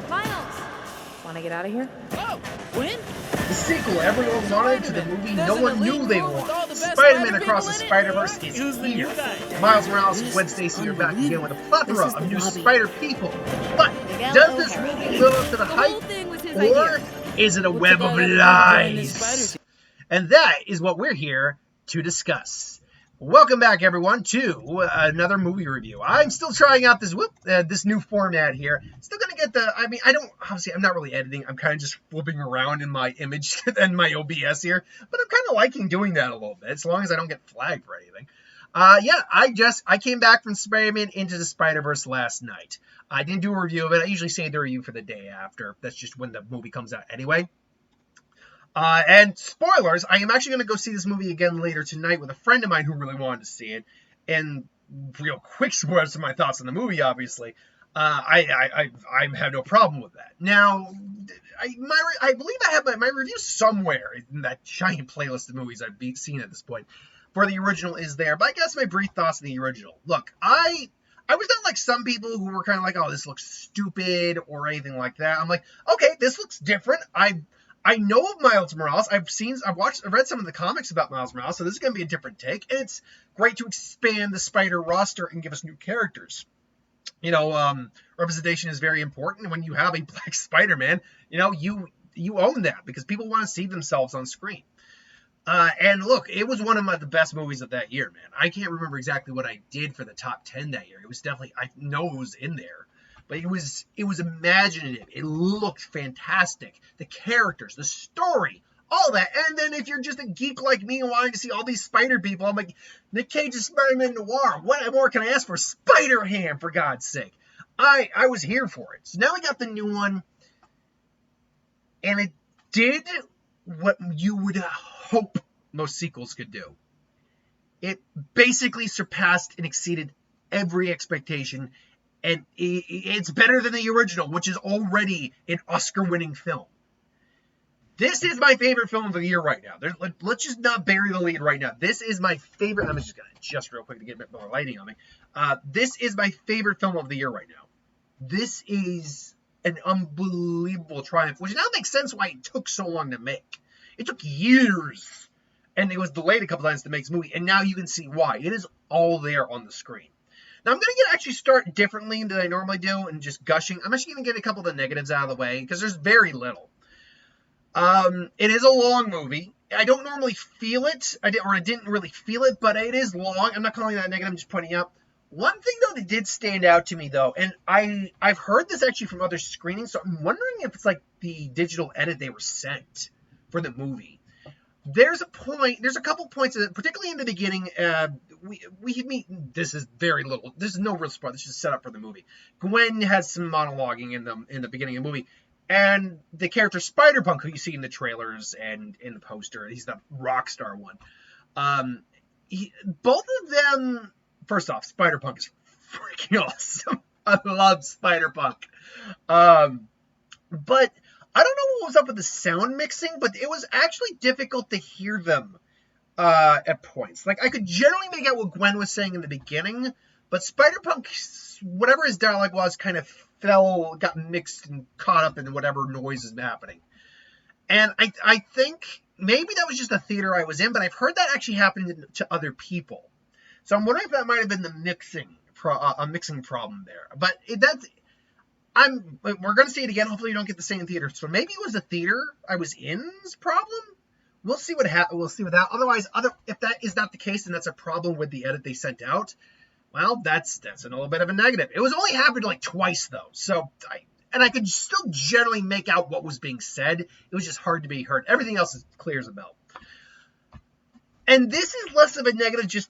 Miles! Want to get out of here? Oh, Gwen? The sequel everyone wanted to the movie no There's an one knew elite they room with all wanted. the best Spider-Man Spider Across the people in it. Spider-Verse is Who's the here. new guy? Miles Morales and Gwen Stacy are back again with a plethora of new Spider people. But does this movie live up to the hype, or is it a web of lies? And that is what we're here to discuss. Welcome back, everyone, to another movie review. I'm still trying out this new format here. Still gonna get I'm not really editing. I'm kind of just flipping around in my image and my OBS here, but I'm kind of liking doing that a little bit, as long as I don't get flagged for anything. I came back from Spider-Man Into the Spider-Verse last night. I didn't do a review of it. I usually save the review for the day after. That's just when the movie comes out anyway. And spoilers, I am actually going to go see this movie again later tonight with a friend of mine who really wanted to see it. And real quick spoilers of my thoughts on the movie, obviously. I have no problem with that. Now, I believe I have my review somewhere in that giant playlist of movies I've seen at this point. For the original is there, but I guess my brief thoughts on the original. Look, I was not like some people who were kind of like, oh, this looks stupid or anything like that. I'm like, okay, this looks different. I know of Miles Morales. I've read some of the comics about Miles Morales, so this is going to be a different take. And it's great to expand the Spider roster and give us new characters. You know, representation is very important. When you have a black Spider-Man, you know, you own that because people want to see themselves on screen. And look, it was one of the best movies of that year, man. I can't remember exactly what I did for the top 10 that year. It was definitely, I know it was in there. But it was imaginative. It looked fantastic. The characters, the story, all that. And then if you're just a geek like me and wanting to see all these Spider people, I'm like, Nick Cage's Spider-Man Noir. What more can I ask for? Spider-Ham, for God's sake. I was here for it. So now we got the new one. And it did what you would hope most sequels could do. It basically surpassed and exceeded every expectation. And it's better than the original, which is already an Oscar-winning film. This is my favorite film of the year right now. Let's just not bury the lead right now. This is my favorite. I'm just going to adjust real quick to get a bit more lighting on me. This is my favorite film of the year right now. This is an unbelievable triumph, which now makes sense why it took so long to make. It took years, and it was delayed a couple times to make this movie, and now you can see why. It is all there on the screen. Now, I'm going to actually start differently than I normally do and just gushing. I'm actually going to get a couple of the negatives out of the way because there's very little. It is a long movie. I don't normally feel it. I didn't really feel it, but it is long. I'm not calling that a negative. I'm just pointing out. One thing, though, that did stand out to me, though, and I've heard this actually from other screenings, so I'm wondering if it's like the digital edit they were sent for the movie. There's a couple points, particularly in the beginning. We meet. This is very little. This is no real spoiler. This is set up for the movie. Gwen has some monologuing in the beginning of the movie, and the character Spider-Punk, who you see in the trailers and in the poster, he's the rock star one. Both of them. First off, Spider-Punk is freaking awesome. I love Spider-Punk. But I don't know what was up with the sound mixing, but it was actually difficult to hear them at points. Like, I could generally make out what Gwen was saying in the beginning, but Spider-Punk, whatever his dialogue was, kind of got mixed and caught up in whatever noise is happening. And I think maybe that was just the theater I was in, but I've heard that actually happened to other people. So I'm wondering if that might have been the mixing problem there. But we're going to see it again. Hopefully, you don't get the same theater. So maybe it was the theater I was in's problem. We'll see what we'll see with that. Otherwise, if that is not the case, and that's a problem with the edit they sent out, well, that's a little bit of a negative. It was only happened like twice though, so I could still generally make out what was being said. It was just hard to be heard. Everything else is clear as a bell. And this is less of a negative, just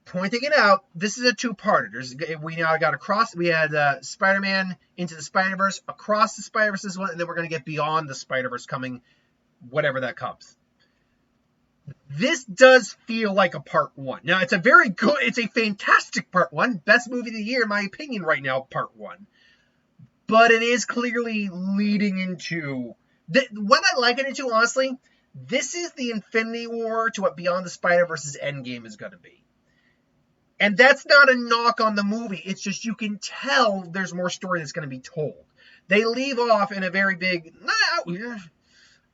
pointing it out. This is a two-parter. We now got we had Spider-Man Into the Spider-Verse, Across the Spider-Verse is one, and then we're going to get Beyond the Spider-Verse coming, whatever that comes. This does feel like a part one. Now, it's a fantastic part one. Best movie of the year, in my opinion, right now, part one. But it is clearly leading into... What I liken it to, honestly, this is the Infinity War to what Beyond the Spider-Verse's Endgame is going to be. And that's not a knock on the movie. It's just you can tell there's more story that's going to be told. They leave off in a very big...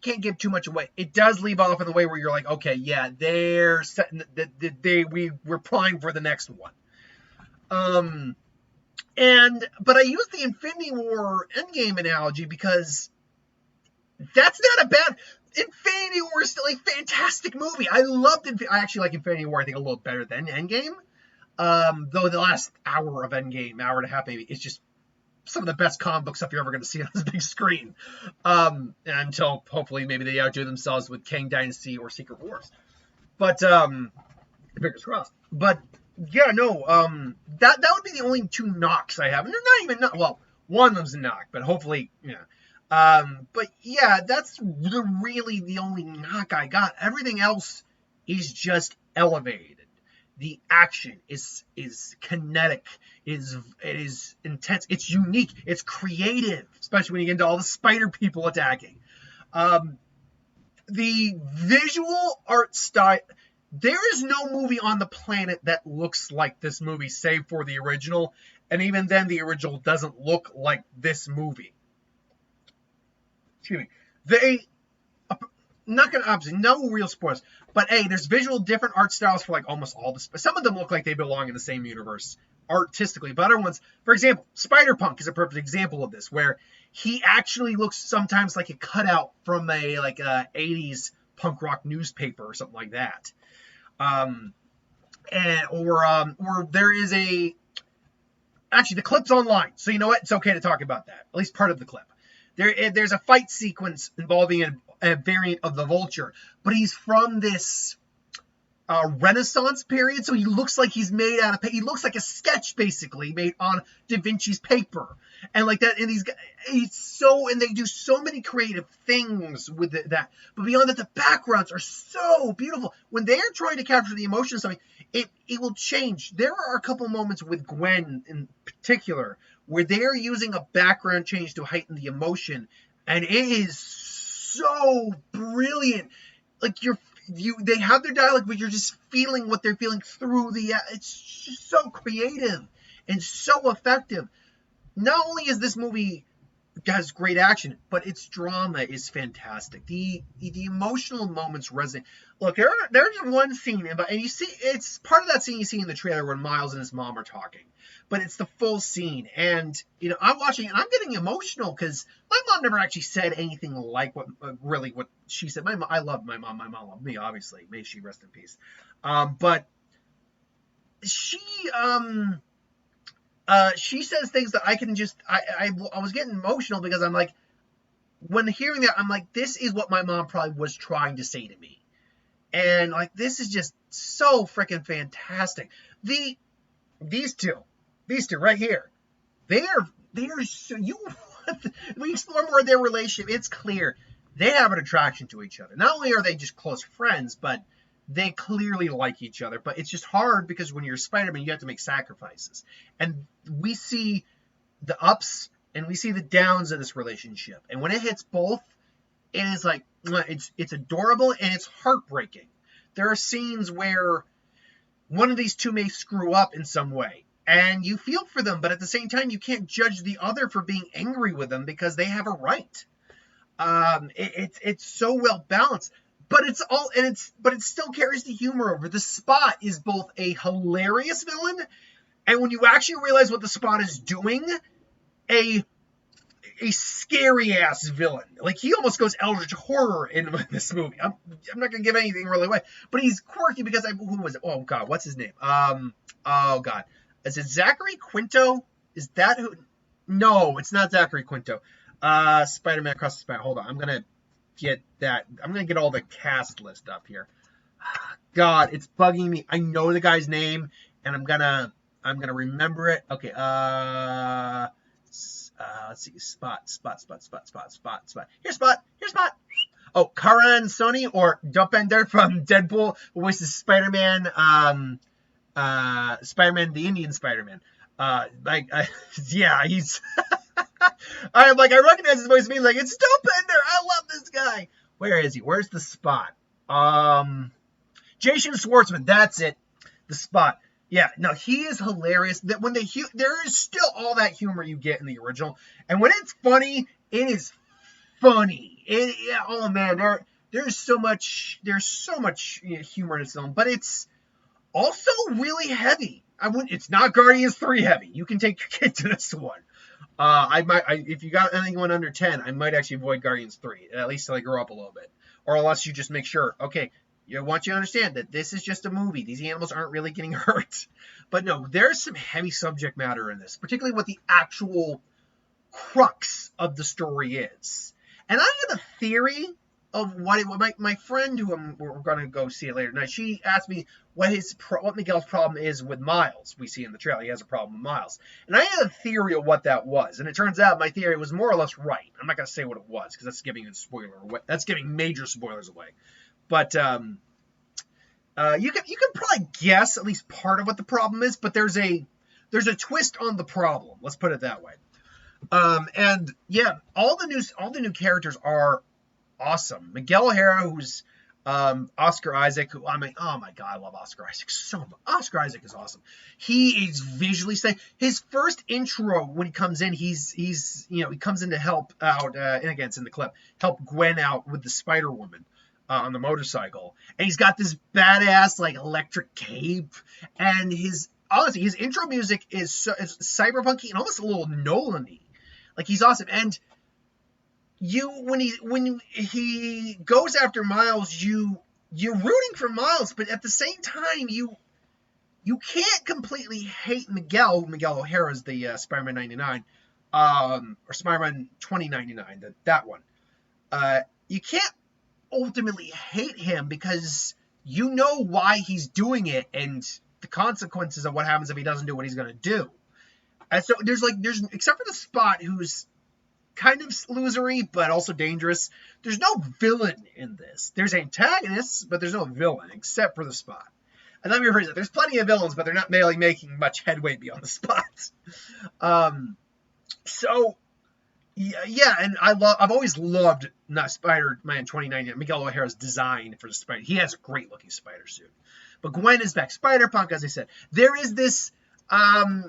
Can't give too much away. It does leave off in the way where you're like, okay, yeah, they're setting... We're primed for the next one. But I use the Infinity War Endgame analogy because that's not a bad... Infinity War is still a fantastic movie. I loved it. I actually like Infinity War, I think, a little better than Endgame. Though the last hour of Endgame, hour and a half maybe, is just some of the best comic book stuff you're ever going to see on this big screen. Until hopefully maybe they outdo themselves with Kang Dynasty or Secret Wars. But fingers crossed. But yeah, no, that would be the only two knocks I have. And they're not even well, one of them's a knock, but hopefully, yeah. But yeah, that's really the only knock I got. Everything else is just elevated. The action is kinetic, it is intense, it's unique, it's creative, especially when you get into all the spider people attacking. The visual art style, there is no movie on the planet that looks like this movie, save for the original, and even then the original doesn't look like this movie. Excuse me. Not gonna, obviously, no real spoilers, but hey, there's visual different art styles for like almost all the. Some of them look like they belong in the same universe artistically, but other ones, for example, Spider-Punk is a perfect example of this, where he actually looks sometimes like a cutout from a 80s punk rock newspaper or something like that, or there is actually the clip's online, so you know what, it's okay to talk about that, at least part of the clip. There's a fight sequence involving a variant of the Vulture, but he's from this Renaissance period, so he looks like he's made out of he looks like a sketch basically made on Da Vinci's paper, and like that. And and they do so many creative things with that. But beyond that, the backgrounds are so beautiful. When they are trying to capture the emotion of something, it will change. There are a couple moments with Gwen in particular where they are using a background change to heighten the emotion, and it is so brilliant. Like they have their dialogue, but you're just feeling what they're feeling through it's just so creative and so effective. Not only is this movie has great action, but its drama is fantastic. The emotional moments resonate. Look, there's one scene, and you see, it's part of that scene you see in the trailer when Miles and his mom are talking, but it's the full scene, and I'm watching and I'm getting emotional because my mom never actually said anything like what she said. I love my mom. My mom loved me, obviously. May she rest in peace. But she says things that I can just, I was getting emotional because I'm like, when hearing that, I'm like, this is what my mom probably was trying to say to me. And like, this is just so freaking fantastic. These two right here, they're so, we explore more of their relationship. It's clear they have an attraction to each other. Not only are they just close friends, but they clearly like each other. But it's just hard because when you're Spider-Man, you have to make sacrifices. And we see the ups and we see the downs of this relationship. And when it hits both, it is like, it's adorable and it's heartbreaking. There are scenes where one of these two may screw up in some way, and you feel for them, but at the same time, you can't judge the other for being angry with them because they have a right. It's so well balanced, but it still carries the humor over. The Spot is both a hilarious villain, and when you actually realize what the Spot is doing, a scary ass villain. Like, he almost goes eldritch horror in this movie. I'm not gonna give anything really away, but he's quirky because who was it? Oh god, what's his name? Oh god, is it Zachary Quinto? Is that who? No, it's not Zachary Quinto. Spider-Man Across the Spider. Hold on, I'm gonna get that. I'm gonna get all the cast list up here. God, it's bugging me. I know the guy's name, and I'm gonna remember it. Okay. Let's see. Spot. Here's Spot. Oh, Karan Soni or Dopinder from Deadpool, who voices Spider-Man. Spider-Man, the Indian Spider-Man. Yeah, he's. I recognize his voice. Means like, it's Dopinder. I love this guy. Where is he? Where's the Spot? Jason Schwartzman. That's it. The Spot. Yeah, no, he is hilarious. That when there is still all that humor you get in the original, and when it's funny, it is funny. Oh man, there's so much humor in this film, but it's also really heavy. It's not Guardians 3 heavy. You can take your kid to this one. If you got anyone under 10, I might actually avoid Guardians 3, at least till they grow up a little bit, or unless you just make sure, okay. I want you to understand that this is just a movie. These animals aren't really getting hurt. But no, there's some heavy subject matter in this, particularly what the actual crux of the story is. And I have a theory of what my friend, who we're going to go see it later tonight, she asked me what Miguel's problem is with Miles. We see in the trailer he has a problem with Miles. And I had a theory of what that was. And it turns out my theory was more or less right. I'm not going to say what it was, because that's giving a spoiler away. That's giving major spoilers away. But you can probably guess at least part of what the problem is, but there's a twist on the problem. Let's put it that way. And yeah, all the new characters are awesome. Miguel O'Hara, who's Oscar Isaac, who, I mean, oh my god, I love Oscar Isaac so much. Oscar Isaac is awesome. He is visually stunning. His first intro when he comes in, he comes in to help out, and again, it's in the clip, help Gwen out with the Spider-Woman. On the motorcycle, and he's got this badass like electric cape, and his intro music is cyberpunky and almost a little Nolan-y. Like, he's awesome. And when he goes after Miles, you're rooting for Miles, but at the same time you can't completely hate Miguel. Miguel O'Hara is the Spider-Man 99, or Spider-Man 2099, that one. You can't ultimately hate him because you know why he's doing it and the consequences of what happens if he doesn't do what he's going to do. And so there's except for the Spot, who's kind of losery but also dangerous, there's no villain in this. There's antagonists, but there's no villain except for the Spot. And let me rephrase it. There's plenty of villains, but they're not really making much headway beyond the Spot. So yeah, and I've always loved Spider-Man 2099, Miguel O'Hara's design for the Spider. He has a great looking spider suit. But Gwen is back. Spider-Punk, as I said. There is this I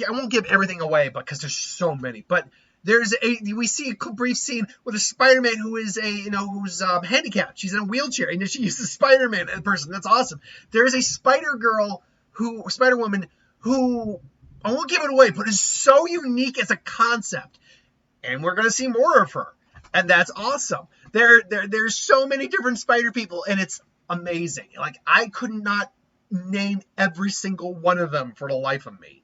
won't give everything away because there's so many, but we see a brief scene with a Spider-Man who is who's handicapped. She's in a wheelchair, and she uses Spider-Man person. That's awesome. There is a Spider-Woman who, I won't give it away, but is so unique as a concept. And we're going to see more of her. And that's awesome. There's so many different spider people, and it's amazing. Like, I could not name every single one of them for the life of me.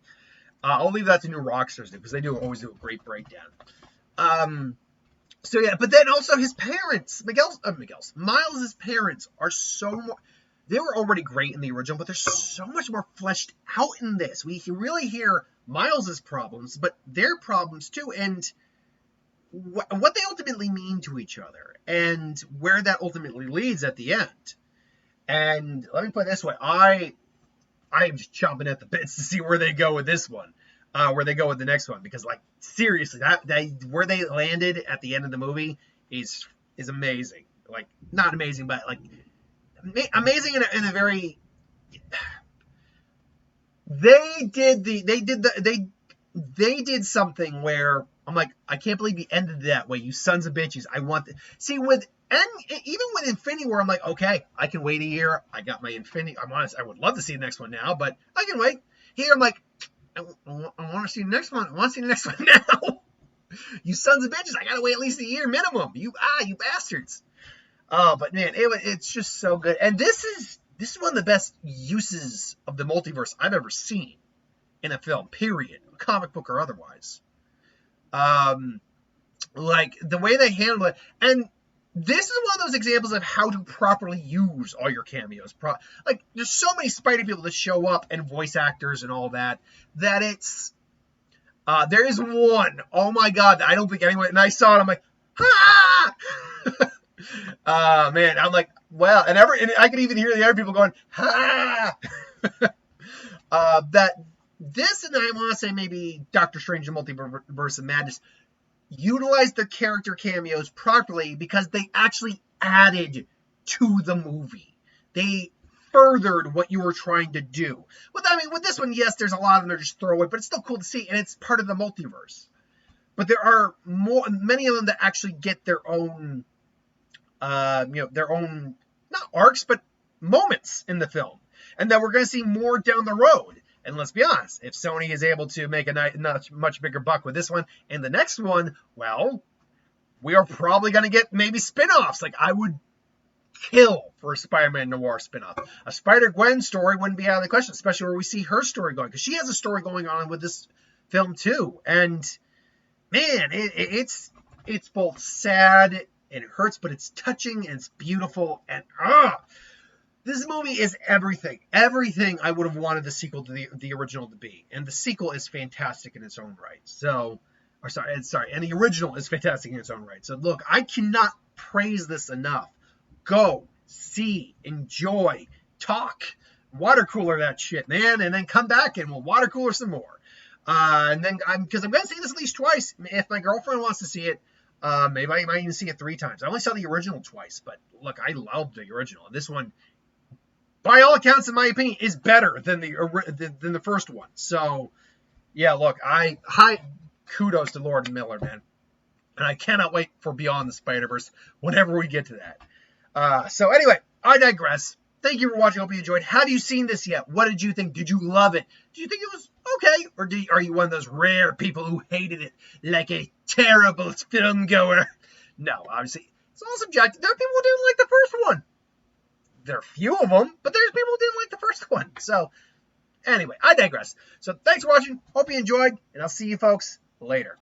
I'll leave that to New Rockstars, because they always do a great breakdown. So yeah, but then also his parents, Miles' parents are they were already great in the original, but they're so much more fleshed out in this. We really hear Miles' problems, but their problems too, and what they ultimately mean to each other, and where that ultimately leads at the end. And let me put it this way, I am just chomping at the bits to see where they go with this one, where they go with the next one, because, like, seriously, where they landed at the end of the movie is amazing. Like, not amazing, but like amazing in a very. They did something where I'm like, I can't believe you ended that way, you sons of bitches. Even with Infinity War, I'm like, okay, I can wait a year. I got my Infinity. I would love to see the next one now, but I can wait. Here, I'm like, I want to see the next one. I want to see the next one now. You sons of bitches, I gotta wait at least a year minimum. You bastards. But man, it's just so good. And this is one of the best uses of the multiverse I've ever seen in a film, period, comic book or otherwise. Like, the way they handle it, and this is one of those examples of how to properly use all your cameos. Like, there's so many Spider people that show up, and voice actors and all that it's, there is one, oh my god, I don't think anyone, and I saw it, I'm like, ha! Man, I'm like, well, and I could even hear the other people going, ha! That this, and I want to say maybe Doctor Strange and Multiverse of Madness, utilized the character cameos properly because they actually added to the movie. They furthered what you were trying to do. With this one, yes, there's a lot of them that are just throwaway, but it's still cool to see, and it's part of the multiverse. But there are many of them that actually get their own, their own, not arcs, but moments in the film. And that we're going to see more down the road. And let's be honest, if Sony is able to make a much bigger buck with this one and the next one, well, we are probably going to get maybe spin-offs. Like, I would kill for a Spider-Man Noir spin-off. A Spider-Gwen story wouldn't be out of the question, especially where we see her story going. Because she has a story going on with this film, too. And, man, it's both sad and it hurts, but it's touching and it's beautiful. And, this movie is everything. Everything I would have wanted the sequel to the original to be. And the sequel is fantastic in its own right. And the original is fantastic in its own right. So look, I cannot praise this enough. Go, see, enjoy, talk, water cooler that shit, man, and then come back and we'll water cooler some more. And then because I'm going to see this at least twice. If my girlfriend wants to see it, maybe I might even see it 3 times. I only saw the original twice, but look, I loved the original. This one, by all accounts, in my opinion, is better than the first one. So, yeah, look, high kudos to Lord Miller, man. And I cannot wait for Beyond the Spider-Verse whenever we get to that. So anyway, I digress. Thank you for watching. Hope you enjoyed. Have you seen this yet? What did you think? Did you love it? Did you think it was okay? Or are you one of those rare people who hated it like a terrible film goer? No, obviously, it's all subjective. There are people who didn't like the first one. There are a few of them, but there's people who didn't like the first one. So, anyway, I digress. So, thanks for watching. Hope you enjoyed, and I'll see you folks later.